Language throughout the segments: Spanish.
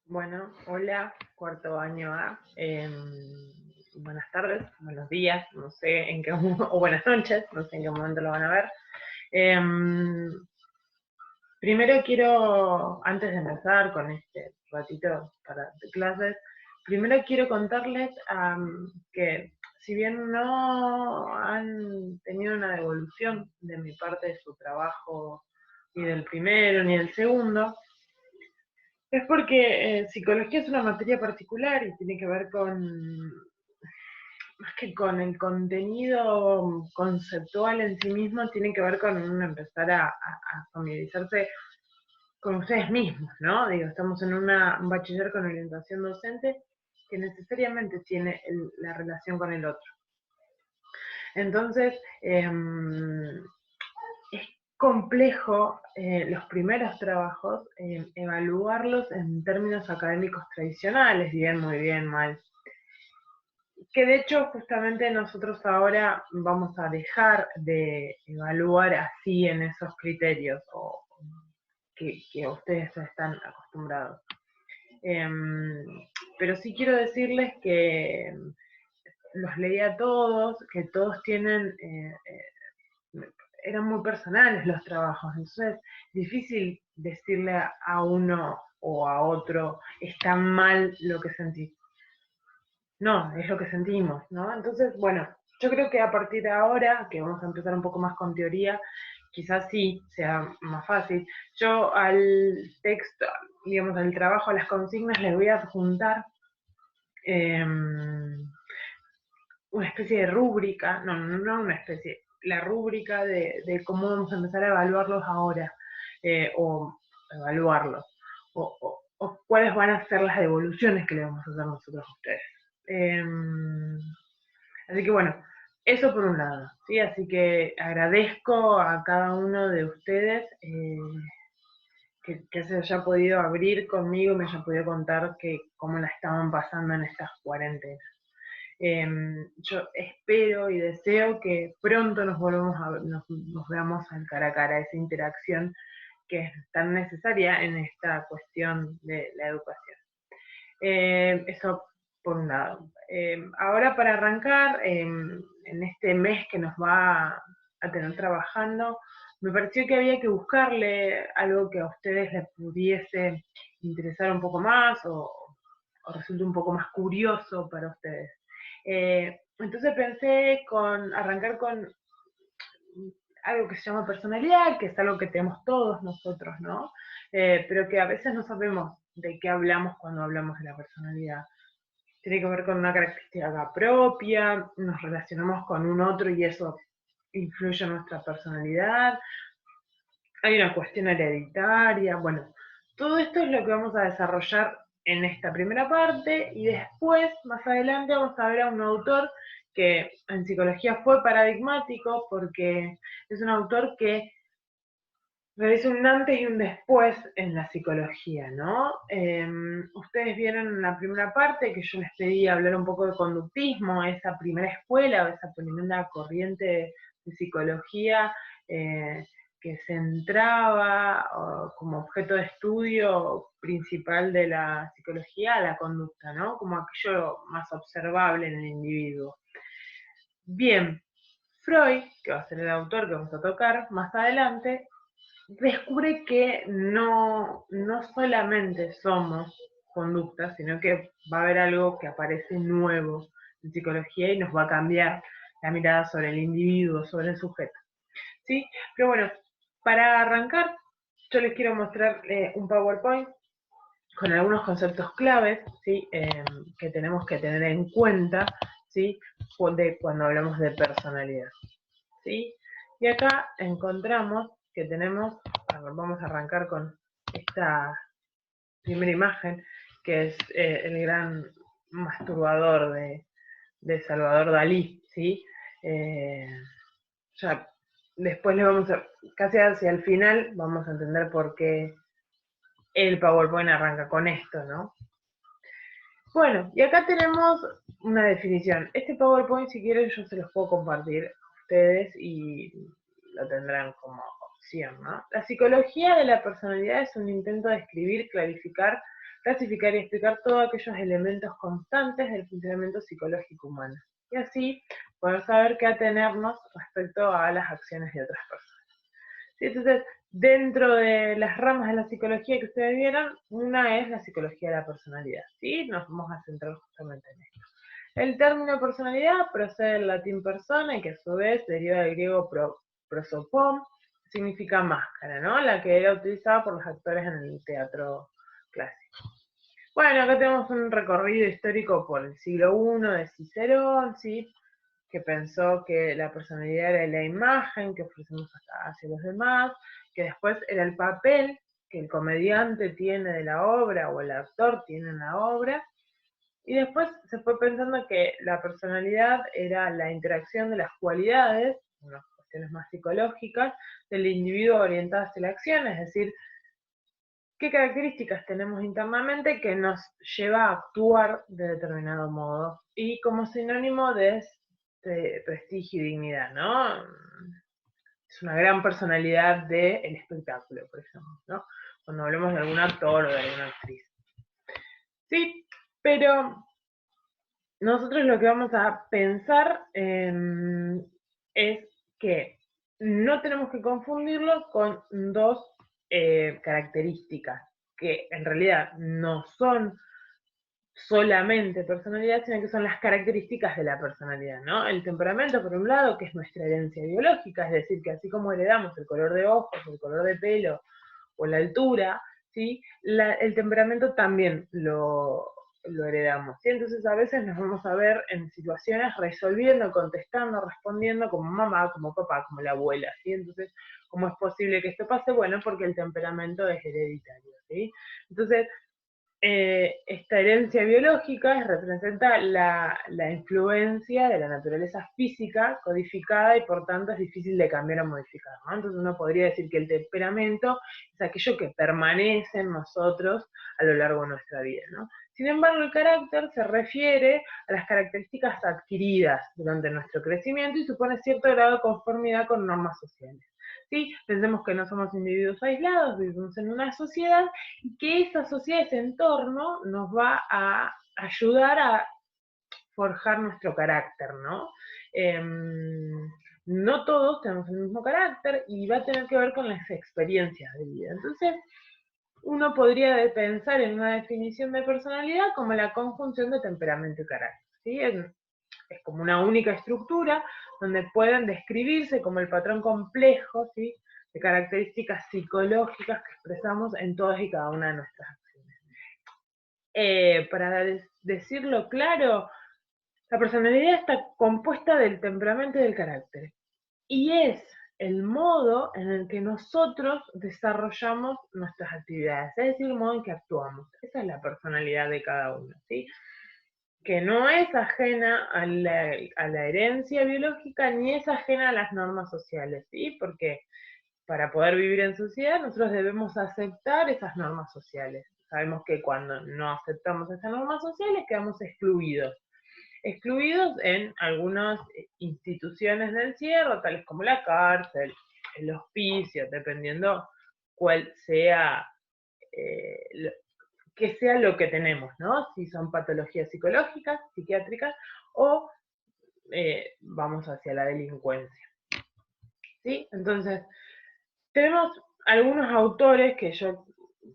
Bueno, hola, cuarto año A. Buenas tardes, buenos días, no sé en qué o buenas noches, no sé en qué momento lo van a ver. Em, Primero quiero, antes de empezar con este ratito para de clases, primero quiero contarles que si bien no han tenido una devolución de mi parte de su trabajo, ni del primero ni del segundo, es porque psicología es una materia particular y tiene que ver con, más que con el contenido conceptual en sí mismo, tiene que ver con empezar a familiarizarse con ustedes mismos, ¿no? Digo, estamos en un bachiller con orientación docente que necesariamente tiene la relación con el otro. Entonces, es complejo los primeros trabajos evaluarlos en términos académicos tradicionales, bien, muy bien, mal. Que de hecho justamente nosotros ahora vamos a dejar de evaluar así en esos criterios o que ustedes están acostumbrados. Eh, pero sí quiero decirles que los leí a todos, que todos tienen eran muy personales los trabajos, entonces difícil decirle a uno o a otro, está mal lo que sentís. No, es lo que sentimos, ¿no? Entonces, bueno, yo creo que a partir de ahora, que vamos a empezar un poco más con teoría, quizás sí sea más fácil. Yo al texto, digamos, al trabajo, a las consignas, les voy a adjuntar eh, una especie de rúbrica, no una especie, la rúbrica de cómo vamos a empezar a evaluarlos ahora, o evaluarlos, o cuáles van a ser las devoluciones que le vamos a hacer nosotros a ustedes. Eh, Así que bueno, eso por un lado, ¿sí? Así que agradezco a cada uno de ustedes que se haya podido abrir conmigo y me haya podido contar cómo la estaban pasando en estas cuarentenas. Yo espero y deseo que pronto nos volvamos nos veamos al cara a cara, esa interacción que es tan necesaria en esta cuestión de la educación. Eso por un lado. Ahora para arrancar, en este mes que nos va a tener trabajando, me pareció que había que buscarle algo que a ustedes les pudiese interesar un poco más o resulte un poco más curioso para ustedes. Entonces pensé con arrancar con algo que se llama personalidad, que es algo que tenemos todos nosotros, ¿no? Pero que a veces no sabemos de qué hablamos cuando hablamos de la personalidad. Tiene que ver con una característica propia, nos relacionamos con un otro y eso influye en nuestra personalidad. Hay una cuestión hereditaria, bueno, todo esto es lo que vamos a desarrollar en esta primera parte y después, más adelante, vamos a ver a un autor que en psicología fue paradigmático porque es un autor que realiza un antes y un después en la psicología, ¿no? Ustedes vieron en la primera parte que yo les pedí hablar un poco de conductismo, esa primera escuela o esa primera corriente de psicología que centraba como objeto de estudio principal de la psicología la conducta, ¿no? Como aquello más observable en el individuo. Bien, Freud, que va a ser el autor que vamos a tocar más adelante, descubre que no solamente somos conductas, sino que va a haber algo que aparece nuevo en psicología y nos va a cambiar la mirada sobre el individuo, sobre el sujeto. ¿Sí? Pero bueno, para arrancar, yo les quiero mostrar un PowerPoint con algunos conceptos claves, ¿sí? Que tenemos que tener en cuenta, ¿sí? Cuando hablamos de personalidad. ¿Sí? Y acá encontramos que tenemos, vamos a arrancar con esta primera imagen, que es el gran masturbador de Salvador Dalí, ¿sí? Eh, ya después le vamos a, casi hacia el final, vamos a entender por qué el PowerPoint arranca con esto, ¿no? Bueno, y acá tenemos una definición. Este PowerPoint, si quieren, yo se los puedo compartir a ustedes y lo tendrán como opción, ¿no? La psicología de la personalidad es un intento de escribir, clarificar, clasificar y explicar todos aquellos elementos constantes del funcionamiento psicológico humano. Y así poder saber qué atenernos respecto a las acciones de otras personas. ¿Sí? Entonces, dentro de las ramas de la psicología que ustedes vieron, una es la psicología de la personalidad. ¿Sí? Nos vamos a centrar justamente en esto. El término personalidad procede del latín persona y que a su vez deriva del griego prosopon, que significa máscara, ¿no? La que era utilizada por los actores en el teatro clásico. Bueno, acá tenemos un recorrido histórico por el siglo I de Cicerón, ¿sí? Que pensó que la personalidad era la imagen que ofrecemos hacia los demás, que después era el papel que el comediante tiene de la obra o el actor tiene en la obra, y después se fue pensando que la personalidad era la interacción de las cualidades, unas cuestiones más psicológicas, del individuo orientadas hacia la acción, es decir, qué características tenemos internamente que nos lleva a actuar de determinado modo, y como sinónimo de prestigio y dignidad, ¿no? Es una gran personalidad del espectáculo, por ejemplo, ¿no? Cuando hablemos de algún actor o de alguna actriz. Sí, pero nosotros lo que vamos a pensar es que no tenemos que confundirlo con dos características que en realidad no son solamente personalidad, sino que son las características de la personalidad, ¿no? El temperamento, por un lado, que es nuestra herencia biológica, es decir, que así como heredamos el color de ojos, el color de pelo o la altura, ¿sí? El temperamento también lo heredamos, ¿sí? Entonces a veces nos vamos a ver en situaciones resolviendo, contestando, respondiendo como mamá, como papá, como la abuela, ¿sí? Entonces, ¿cómo es posible que esto pase? Bueno, porque el temperamento es hereditario, ¿sí? Entonces, esta herencia biológica representa la influencia de la naturaleza física codificada y por tanto es difícil de cambiar o modificar, ¿no? Entonces uno podría decir que el temperamento es aquello que permanece en nosotros a lo largo de nuestra vida, ¿no? Sin embargo, el carácter se refiere a las características adquiridas durante nuestro crecimiento y supone cierto grado de conformidad con normas sociales. ¿Sí? Pensemos que no somos individuos aislados, vivimos en una sociedad y que esa sociedad, ese entorno, nos va a ayudar a forjar nuestro carácter, ¿no? No todos tenemos el mismo carácter y va a tener que ver con las experiencias de vida. Entonces, uno podría pensar en una definición de personalidad como la conjunción de temperamento y carácter, ¿sí? Es como una única estructura donde pueden describirse como el patrón complejo, ¿sí? De características psicológicas que expresamos en todas y cada una de nuestras acciones. Para decirlo claro, la personalidad está compuesta del temperamento y del carácter. Y es el modo en el que nosotros desarrollamos nuestras actividades, es decir, el modo en que actuamos. Esa es la personalidad de cada uno, ¿sí? Que no es ajena a la herencia biológica ni es ajena a las normas sociales, ¿sí? Porque para poder vivir en sociedad nosotros debemos aceptar esas normas sociales. Sabemos que cuando no aceptamos esas normas sociales quedamos excluidos. Excluidos en algunas instituciones de encierro, tales como la cárcel, el hospicio, dependiendo cuál sea que sea lo que tenemos, ¿no? Si son patologías psicológicas, psiquiátricas, o vamos hacia la delincuencia, ¿sí? Entonces, tenemos algunos autores que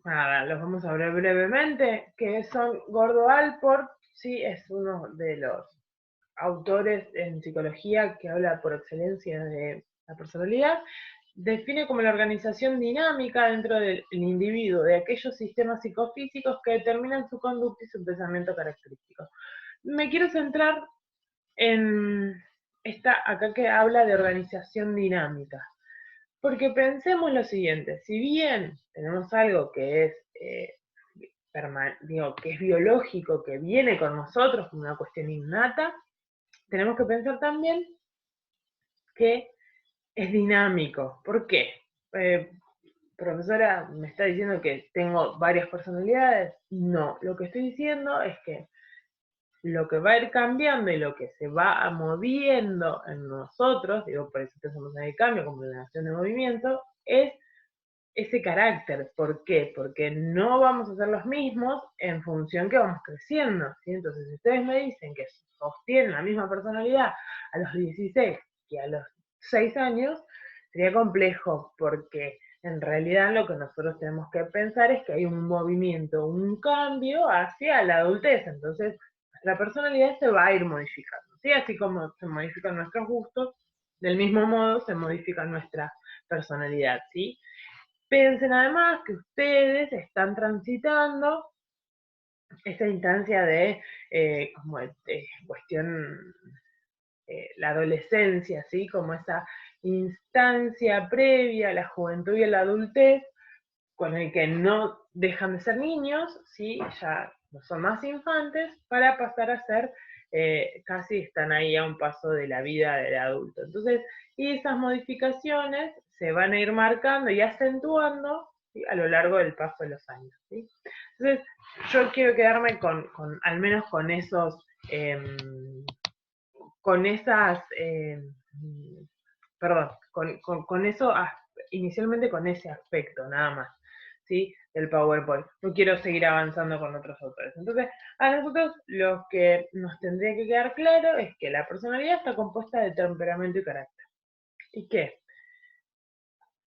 nada, los vamos a ver brevemente, que son Gordo Alport, ¿sí? Es uno de los autores en psicología que habla por excelencia de la personalidad, define como la organización dinámica dentro del individuo de aquellos sistemas psicofísicos que determinan su conducta y su pensamiento característico. Me quiero centrar en esta acá que habla de organización dinámica, porque pensemos lo siguiente, si bien tenemos algo que es que es biológico, que viene con nosotros como una cuestión innata, tenemos que pensar también que es dinámico. ¿Por qué? Profesora, ¿me está diciendo que tengo varias personalidades? No, lo que estoy diciendo es que lo que va a ir cambiando y lo que se va moviendo en nosotros, digo, por eso pensamos en el cambio como la acción de movimiento, es ese carácter. ¿Por qué? Porque no vamos a ser los mismos en función que vamos creciendo, ¿sí? Entonces, si ustedes me dicen que sostienen la misma personalidad a los 16 que a los 6 años, sería complejo, porque en realidad lo que nosotros tenemos que pensar es que hay un movimiento, un cambio hacia la adultez. Entonces, nuestra personalidad se va a ir modificando, ¿sí? Así como se modifican nuestros gustos, del mismo modo se modifica nuestra personalidad, ¿sí? Piensen además que ustedes están transitando esa instancia de, como cuestión, la adolescencia, ¿sí? Como esa instancia previa a la juventud y a la adultez, con el que no dejan de ser niños, ¿sí? Ya no son más infantes, para pasar a ser, casi están ahí a un paso de la vida del adulto. Entonces, y esas modificaciones se van a ir marcando y acentuando, ¿sí? A lo largo del paso de los años, ¿sí? Entonces, yo quiero quedarme al menos con esos, con esas, perdón, con eso, inicialmente con ese aspecto, nada más, ¿sí? Del PowerPoint. No quiero seguir avanzando con otros autores. Entonces, a nosotros lo que nos tendría que quedar claro es que la personalidad está compuesta de temperamento y carácter. ¿Y qué?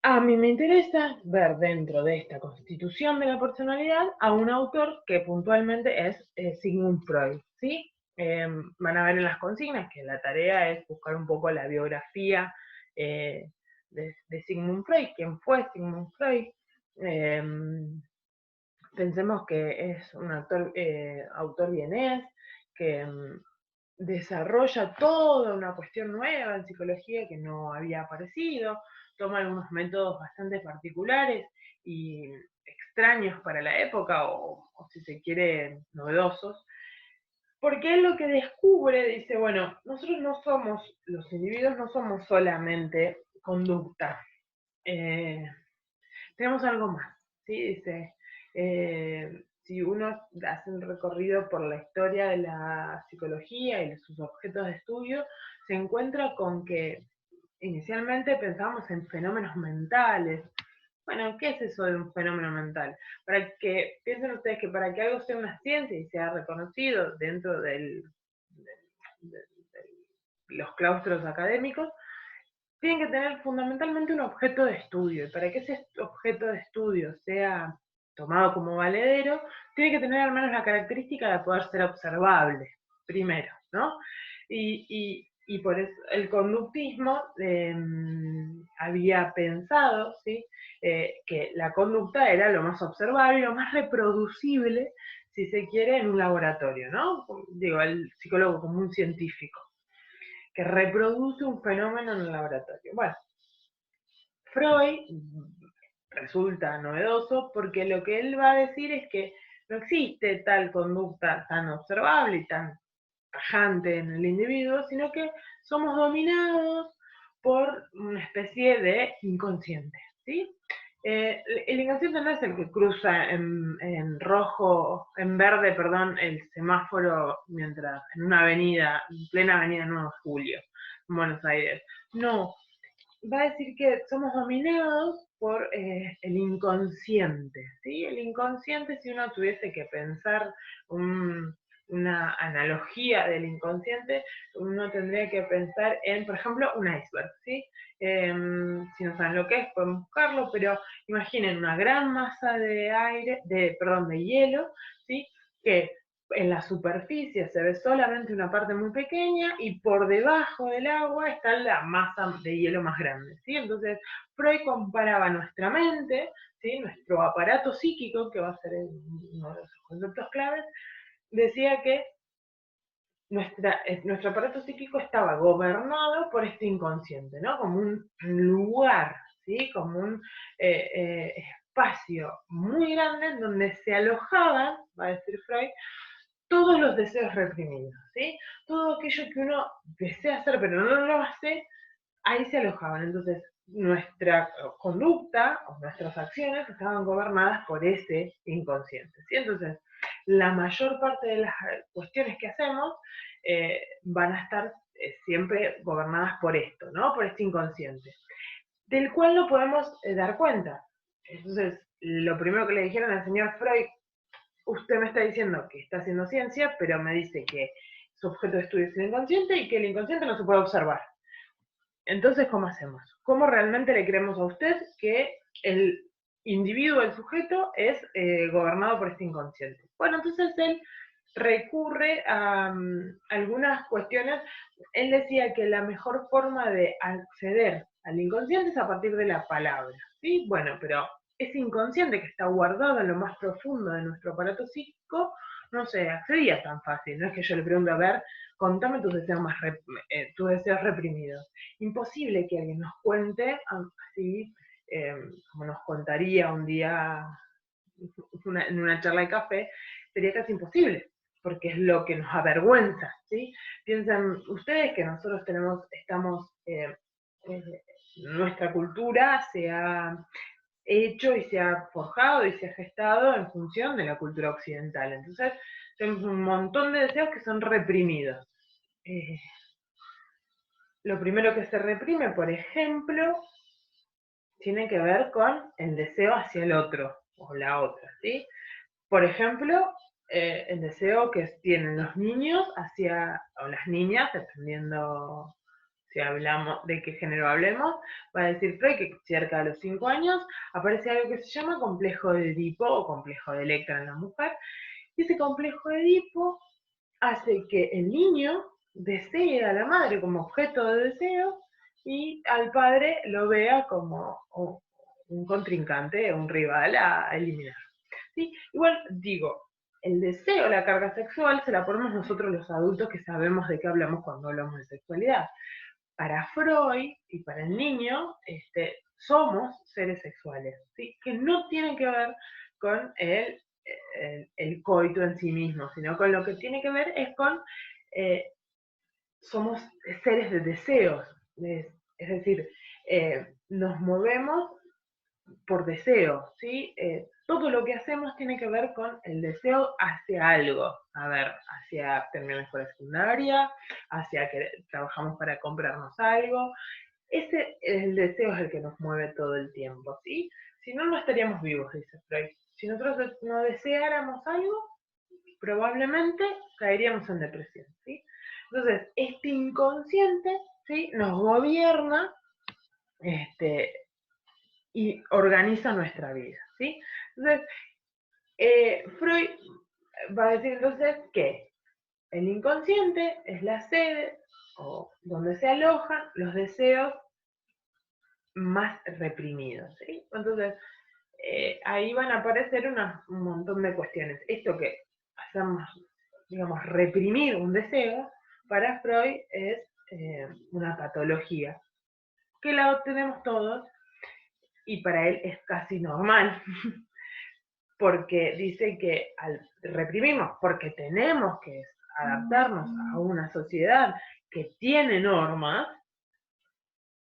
A mí me interesa ver dentro de esta constitución de la personalidad a un autor que puntualmente es Sigmund Freud, ¿sí? Van a ver en las consignas que la tarea es buscar un poco la biografía, eh, de Sigmund Freud. ¿Quién fue Sigmund Freud? Eh, Pensemos que es un autor vienés que desarrolla toda una cuestión nueva en psicología que no había aparecido, toma algunos métodos bastante particulares y extraños para la época, o si se quiere, novedosos, porque él lo que descubre, dice, bueno, nosotros no somos, los individuos no somos solamente conducta, eh, tenemos algo más, ¿sí? Dice, si uno hace un recorrido por la historia de la psicología y de sus objetos de estudio, se encuentra con que inicialmente pensamos en fenómenos mentales. Bueno, ¿qué es eso de un fenómeno mental? Para que piensen ustedes que para que algo sea una ciencia y sea reconocido dentro de los claustros académicos, tienen que tener fundamentalmente un objeto de estudio. Y para que ese objeto de estudio sea tomado como valedero, tiene que tener al menos la característica de poder ser observable, primero, ¿no? Y por eso el conductismo había pensado, ¿sí? Que la conducta era lo más observable, lo más reproducible, si se quiere, en un laboratorio, ¿no? Digo, el psicólogo como un científico que reproduce un fenómeno en el laboratorio. Bueno, Freud resulta novedoso porque lo que él va a decir es que no existe tal conducta tan observable y tan tajante en el individuo, sino que somos dominados por una especie de inconsciente, ¿sí? El inconsciente no es el que cruza en rojo, en verde, perdón, el semáforo mientras en una avenida, en plena avenida 9 de Julio, en Buenos Aires. No, va a decir que somos dominados por el inconsciente, ¿sí? El inconsciente, si uno tuviese que pensar una analogía del inconsciente, uno tendría que pensar en, por ejemplo, un iceberg, ¿sí? Si no saben lo que es, pueden buscarlo, pero imaginen una gran masa de aire, perdón, de hielo, ¿sí? Que en la superficie se ve solamente una parte muy pequeña y por debajo del agua está la masa de hielo más grande, ¿sí? Entonces, Freud comparaba nuestra mente, ¿sí? Nuestro aparato psíquico, que va a ser uno de los conceptos claves, decía que nuestro aparato psíquico estaba gobernado por este inconsciente, ¿no? Como un lugar, ¿sí? Como un espacio muy grande en donde se alojaban, va a decir Freud, todos los deseos reprimidos, ¿sí? Todo aquello que uno desea hacer pero no lo hace, ahí se alojaban. Entonces, nuestra conducta o nuestras acciones estaban gobernadas por ese inconsciente, ¿sí? Entonces, la mayor parte de las cuestiones que hacemos van a estar siempre gobernadas por esto, ¿no? Por este inconsciente, del cual no podemos dar cuenta. Entonces, lo primero que le dijeron al señor Freud, usted me está diciendo que está haciendo ciencia, pero me dice que su objeto de estudio es el inconsciente y que el inconsciente no se puede observar. Entonces, ¿cómo hacemos? ¿Cómo realmente le creemos a usted que el individuo, el sujeto, es gobernado por este inconsciente? Bueno, entonces él recurre a algunas cuestiones. Él decía que la mejor forma de acceder al inconsciente es a partir de la palabra, ¿sí? Bueno, pero ese inconsciente que está guardado en lo más profundo de nuestro aparato psíquico no se accedía tan fácil. No es que yo le pregunto, a ver, contame tus deseos, tus deseos reprimidos. Imposible que alguien nos cuente así, como nos contaría un día en una charla de café, sería casi imposible, porque es lo que nos avergüenza, ¿sí? Piensen ustedes que nosotros nuestra cultura se ha hecho y se ha forjado y se ha gestado en función de la cultura occidental. Entonces, tenemos un montón de deseos que son reprimidos. Lo primero que se reprime, por ejemplo, tiene que ver con el deseo hacia el otro o la otra, ¿sí? Por ejemplo, el deseo que tienen los niños o las niñas, dependiendo si hablamos de qué género hablemos, va a decir Freud que cerca de los 5 años aparece algo que se llama complejo de Edipo o complejo de Electra en la mujer, y ese complejo de Edipo hace que el niño desee a la madre como objeto de deseo y al padre lo vea como un contrincante, un rival a eliminar. ¿Sí? Igual digo, el deseo, la carga sexual, se la ponemos nosotros los adultos que sabemos de qué hablamos cuando hablamos de sexualidad. Para Freud y para el niño, somos seres sexuales, ¿sí? Que no tienen que ver con el coito en sí mismo, sino con lo que tiene que ver es con, somos seres de deseos, es decir, nos movemos por deseo, ¿sí? Todo lo que hacemos tiene que ver con el deseo hacia algo, a ver, hacia terminar la escuela secundaria, hacia que trabajamos para comprarnos algo. El deseo es el que nos mueve todo el tiempo, ¿sí? Si no, no estaríamos vivos, dice Freud. Si nosotros no deseáramos algo, probablemente caeríamos en depresión, ¿sí? Entonces, este inconsciente, ¿sí? Nos gobierna, y organiza nuestra vida, ¿sí? Entonces, Freud va a decir entonces que el inconsciente es la sede o donde se alojan los deseos más reprimidos, ¿sí? Entonces, ahí van a aparecer un montón de cuestiones. Esto que hacemos, digamos, reprimir un deseo, para Freud es una patología, que la tenemos todos, y para él es casi normal, porque dice que reprimimos, porque tenemos que adaptarnos a una sociedad que tiene normas,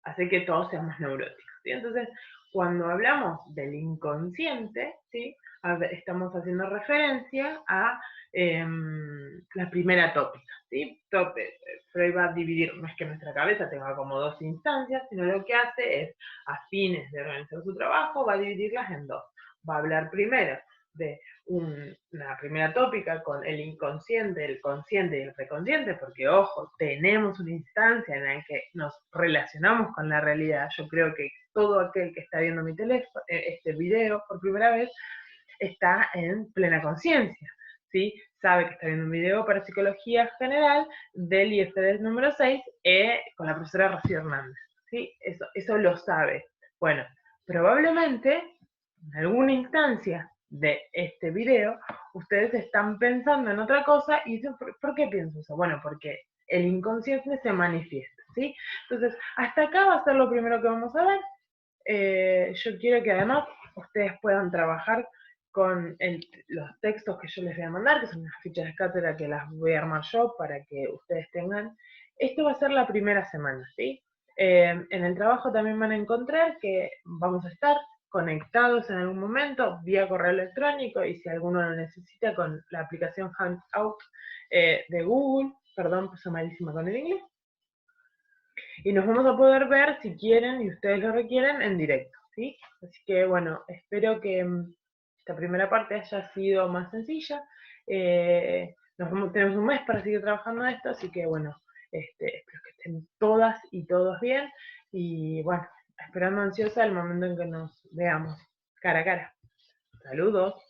hace que todos seamos neuróticos, ¿sí? Entonces, cuando hablamos del inconsciente, ¿sí? Estamos haciendo referencia a la primera tópica, ¿sí? Freud va a dividir, no es que nuestra cabeza tenga como dos instancias, sino lo que hace es, a fines de organizar su trabajo, va a dividirlas en dos. Va a hablar primero de una primera tópica con el inconsciente, el consciente y el preconsciente, porque ojo, tenemos una instancia en la que nos relacionamos con la realidad. Yo creo que todo aquel que está viendo mi teléfono, este video por primera vez, está en plena conciencia, ¿sí? Sabe que está viendo un video para psicología general del IFD número 6 con la profesora Rocío Hernández, ¿sí? Eso lo sabe. Bueno, probablemente en alguna instancia de este video, ustedes están pensando en otra cosa y dicen, ¿por qué pienso eso? Bueno, porque el inconsciente se manifiesta, ¿sí? Entonces, hasta acá va a ser lo primero que vamos a ver. Yo quiero que además ustedes puedan trabajar con los textos que yo les voy a mandar, que son unas fichas de cátedra que las voy a armar yo para que ustedes tengan. Esto va a ser la primera semana, ¿sí? En el trabajo también van a encontrar que vamos a estar conectados en algún momento vía correo electrónico, y si alguno lo necesita, con la aplicación Hangout de Google, perdón, pues soy malísima con el inglés, y nos vamos a poder ver, si quieren y ustedes lo requieren, en directo, ¿sí? Así que bueno, espero que esta primera parte haya sido más sencilla. Tenemos un mes para seguir trabajando en esto, así que bueno, espero que estén todas y todos bien. Y bueno, esperando ansiosa el momento en que nos veamos cara a cara. Saludos.